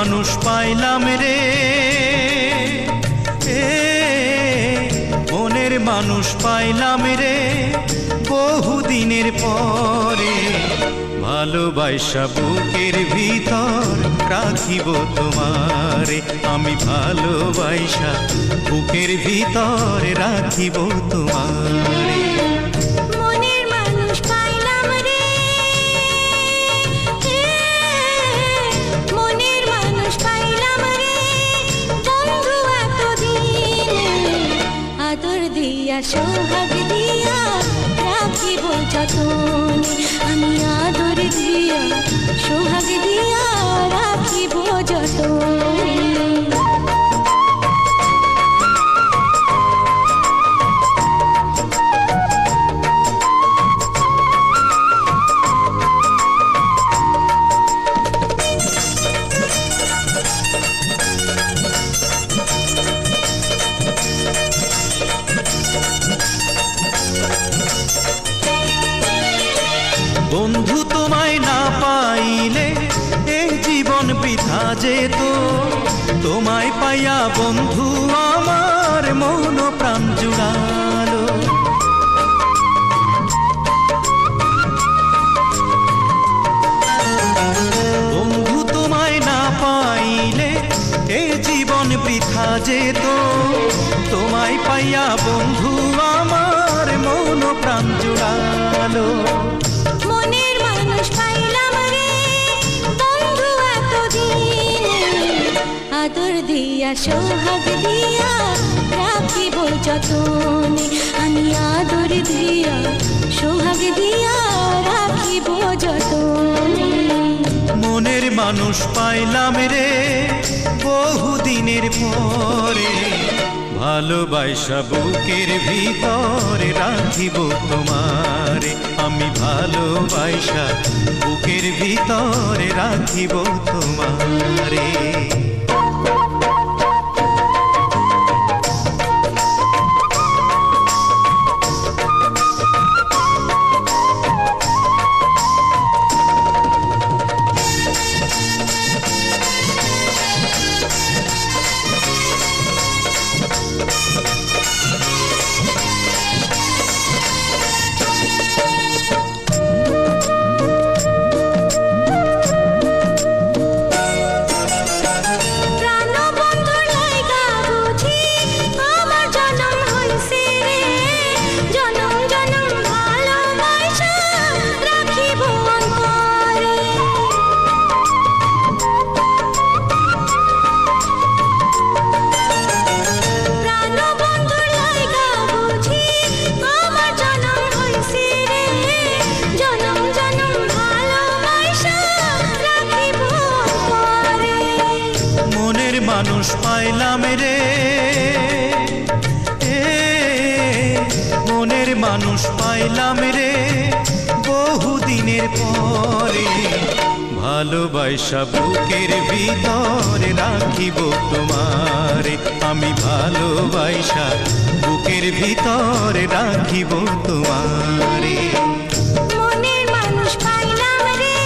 মানুষ পাইলাম রে, মনের মানুষ পাইলাম রে বহুদিনের পরে। ভালোবাসা বুকের ভিতর রাখিব তোমারে, আমি ভালোবাসা বুকের ভিতর রাখিব তোমারে। মনের মানুষ পাইলাম রে, মনের মানুষ পাইলাম রে বন্ধু এতদিনে, আদর দিয়া সোহাগ দিয়া রাখিব যতনে, আমি আদর দিয়া সোহাগ দিয়া রাখিব যতনে। বন্ধু তোমায় না পাইলে এই জীবন বৃথা যেত, তোমায় পাইয়া বন্ধু আমার মন প্রাণ জুড়ালো। বন্ধু তোমায় না পাইলে এই জীবন বৃথা যেত, তোমায় পাইয়া বন্ধু আমার মন প্রাণ জুড়ালো। মনের মানুষ পাইলাম রে বন্ধু এতদিনে, আদর দিয়া সোহাগ দিয়া রাখিব যতনে, আমি আদর দিয়া সোহাগ দিয়া রাখিব যতনে। মনের মানুষ পাইলাম রে বহুদিনের পরে, ভালোবাসা বুকের ভিতরে রাখিব তোমারে, আমি ভালোবাসা বুকের ভিতরে রাখিব তোমারে। মানুষ পাইলাম রে, মনের মানুষ পাইলাম রে বহুদিনের পরে, ভালোবাসা বুকের ভিতরে রাখিব তোমারে, আমি ভালোবাসা বুকের ভিতরে রাখিব তোমারে। মনের মানুষ পাইলাম রে,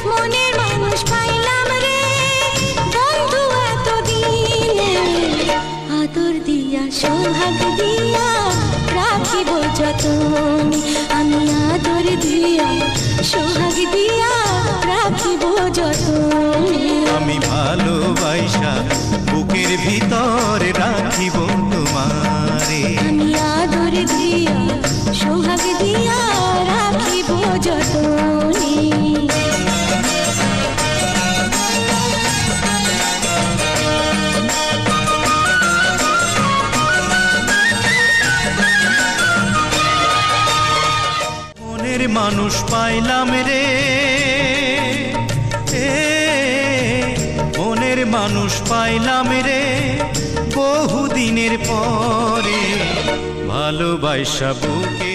মনের মানুষ পাইলাম রে বন্ধু এতদিনে, আদর দিয়া সোহাগ দিয়া রাখিব যতনে, আমি আদর দিয়া সোহাগ দিয়া রাখিব যতনে। আমি ভালোবাসা বুকের ভিতরে রাখিব তোমারে, আমি আদর দিয়া সোহাগ দিয়া রাখিব যতনে। মনের মানুষ পাইলাম রে, মনের মানুষ পাইলাম রে বহুদিনের পরে, ভালোবাসা বুকে